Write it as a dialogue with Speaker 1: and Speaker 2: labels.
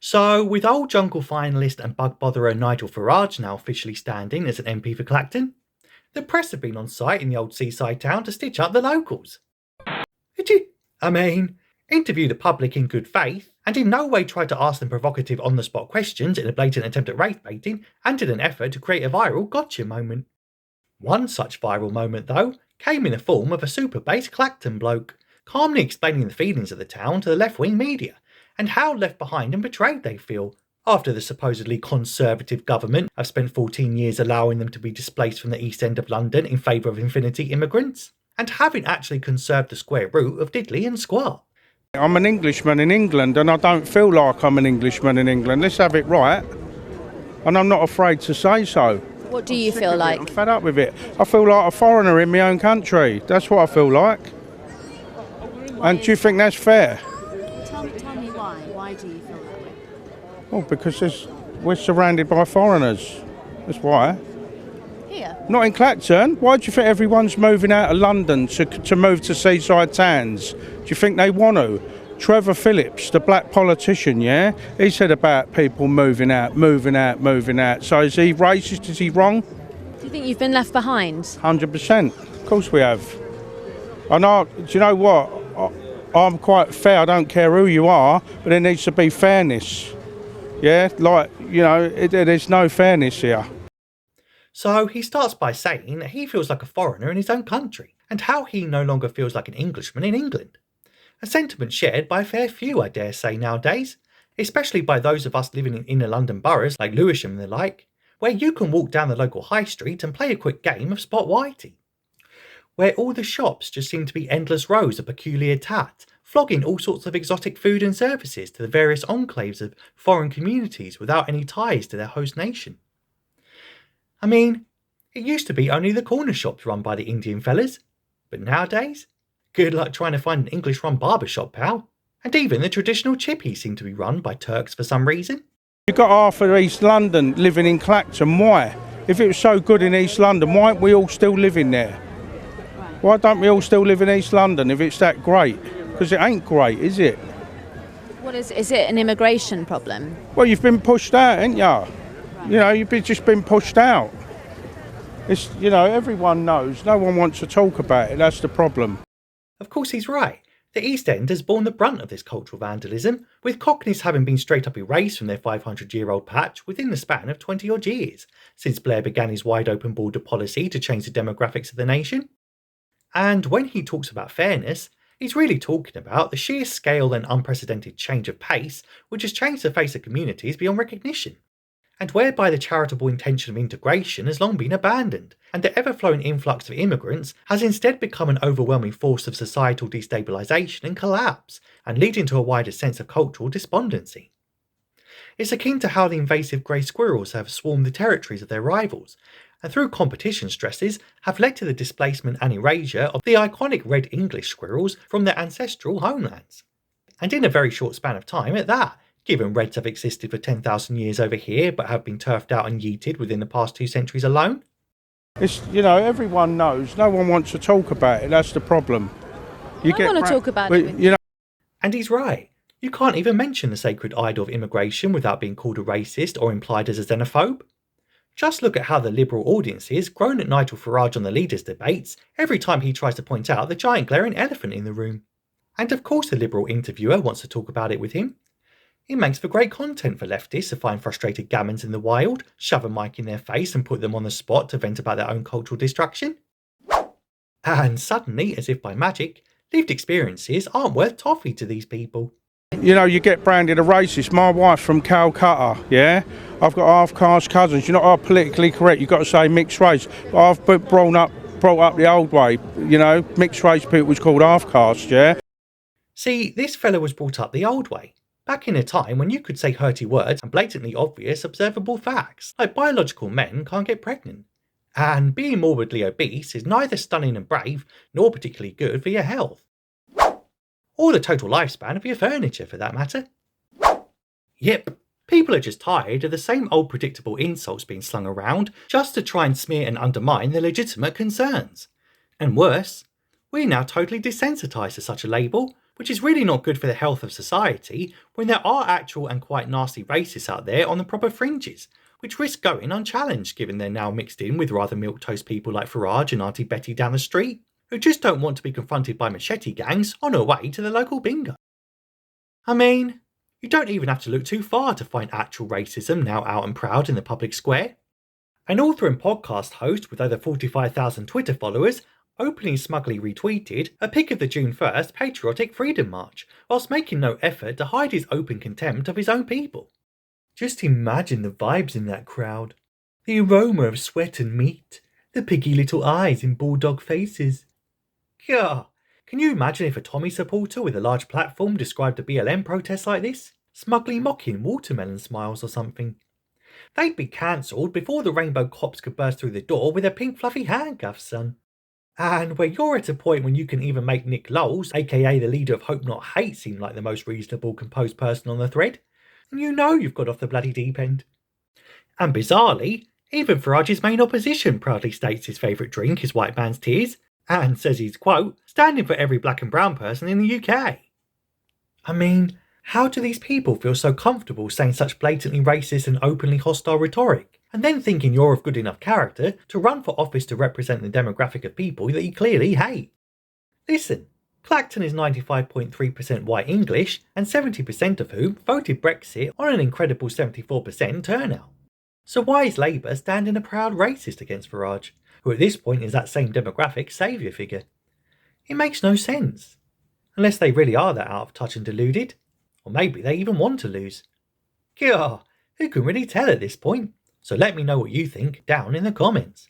Speaker 1: So, with old jungle finalist and bug botherer Nigel Farage now officially standing as an MP for Clacton, the press have been on site in the old seaside town to stitch up the locals. Did you, I mean, interview the public in good faith and in no way try to ask them provocative on-the-spot questions in a blatant attempt at race baiting and in an effort to create a viral gotcha moment. One such viral moment, though, came in the form of a super-based Clacton bloke, calmly explaining the feelings of the town to the left-wing media and how left behind and betrayed they feel after the supposedly conservative government have spent 14 years allowing them to be displaced from the East End of London in favour of infinity immigrants, and having actually conserved the square root of diddly and squat.
Speaker 2: I'm an Englishman in England and I don't feel like I'm an Englishman in England. Let's have it right. And I'm not afraid to say so.
Speaker 3: What do you feel like?
Speaker 2: I'm fed up with it. I feel like a foreigner in my own country. That's what I feel like. And do you think that's fair?
Speaker 3: Tell me why. Why do you feel that way?
Speaker 2: Well, because we're surrounded by foreigners. That's why.
Speaker 3: Here?
Speaker 2: Not in Clacton. Why do you think everyone's moving out of London to move to seaside towns? Do you think they want to? Trevor Phillips, the black politician, yeah? He said about people moving out. So is he racist? Is he wrong?
Speaker 3: Do you think you've been left behind?
Speaker 2: 100%. Of course we have. And do you know what? I'm quite fair. I don't care who you are, but there needs to be fairness. Yeah? Like, you know, there's no fairness here.
Speaker 1: So he starts by saying that he feels like a foreigner in his own country, and how he no longer feels like an Englishman in England. A sentiment shared by a fair few, I dare say, nowadays, especially by those of us living in inner London boroughs like Lewisham and the like, where you can walk down the local high street and play a quick game of Spot Whitey, where all the shops just seem to be endless rows of peculiar tat, flogging all sorts of exotic food and services to the various enclaves of foreign communities without any ties to their host nation. I mean, it used to be only the corner shops run by the Indian fellas, but nowadays, good luck trying to find an English-run barber shop, pal. And even the traditional chippies seem to be run by Turks for some reason.
Speaker 2: You've got half of East London living in Clacton. Why? If it was so good in East London, why aren't we all still living there? Why don't we all still live in East London if it's that great? Because it ain't great, is it?
Speaker 3: What is it an immigration problem?
Speaker 2: Well, you've been pushed out, ain't you? Right. You know, you've just been pushed out. It's, you know, everyone knows. No one wants to talk about it. That's the problem.
Speaker 1: Of course he's right. The East End has borne the brunt of this cultural vandalism, with Cockneys having been straight up erased from their 500-year-old patch within the span of 20-odd years, since Blair began his wide-open border policy to change the demographics of the nation. And when he talks about fairness, he's really talking about the sheer scale and unprecedented change of pace which has changed the face of communities beyond recognition, and whereby the charitable intention of integration has long been abandoned, and the ever-flowing influx of immigrants has instead become an overwhelming force of societal destabilisation and collapse, and leading to a wider sense of cultural despondency. It's akin to how the invasive grey squirrels have swarmed the territories of their rivals, and through competition stresses have led to the displacement and erasure of the iconic red English squirrels from their ancestral homelands. And in a very short span of time at that, given reds have existed for 10,000 years over here but have been turfed out and yeeted within the past 2 centuries alone.
Speaker 2: It's, you know, everyone knows. No one wants to talk about it. That's the problem.
Speaker 3: I want to talk about it.
Speaker 2: You know.
Speaker 1: And he's right. You can't even mention the sacred idol of immigration without being called a racist or implied as a xenophobe. Just look at how the Liberal audiences groan at Nigel Farage on the leaders' debates every time he tries to point out the giant glaring elephant in the room. And of course the Liberal interviewer wants to talk about it with him. It makes for great content for leftists to find frustrated gammons in the wild, shove a mic in their face and put them on the spot to vent about their own cultural destruction. And suddenly, as if by magic, lived experiences aren't worth toffee to these people.
Speaker 2: You know, you get branded a racist. My wife's from Calcutta, yeah? I've got half-caste cousins. You're not politically correct. You've got to say mixed race. I've been brought up the old way, you know? Mixed race people was called half-caste, yeah?
Speaker 1: See, this fella was brought up the old way. Back in a time when you could say hurty words and blatantly obvious observable facts, like biological men can't get pregnant. And being morbidly obese is neither stunning and brave, nor particularly good for your health. Or the total lifespan of your furniture, for that matter. Yep, people are just tired of the same old predictable insults being slung around just to try and smear and undermine their legitimate concerns. And worse, we're now totally desensitised to such a label, which is really not good for the health of society when there are actual and quite nasty racists out there on the proper fringes, which risk going unchallenged given they're now mixed in with rather milquetoast people like Farage and Auntie Betty down the street, who just don't want to be confronted by machete gangs on her way to the local bingo. I mean, you don't even have to look too far to find actual racism now out and proud in the public square. An author and podcast host with over 45,000 Twitter followers openly smugly retweeted a pic of the June 1st Patriotic Freedom March, whilst making no effort to hide his open contempt of his own people. Just imagine the vibes in that crowd. The aroma of sweat and meat, the piggy little eyes in bulldog faces. Gah! Can you imagine if a Tommy supporter with a large platform described a BLM protest like this? Smugly mocking watermelon smiles or something. They'd be cancelled before the rainbow cops could burst through the door with their pink fluffy handcuffs, son. And where you're at a point when you can even make Nick Lowles, aka the leader of Hope Not Hate, seem like the most reasonable, composed person on the thread, and you know you've got off the bloody deep end. And bizarrely, even Farage's main opposition proudly states his favourite drink is white man's tears, and says he's, quote, standing for every black and brown person in the UK. I mean, how do these people feel so comfortable saying such blatantly racist and openly hostile rhetoric, and then thinking you're of good enough character to run for office to represent the demographic of people that you clearly hate? Listen, Clacton is 95.3% white English, and 70% of whom voted Brexit on an incredible 74% turnout. So why is Labour standing a proud racist against Farage, who at this point is that same demographic saviour figure? It makes no sense. Unless they really are that out of touch and deluded. Or maybe they even want to lose. Gah, who can really tell at this point? So let me know what you think down in the comments.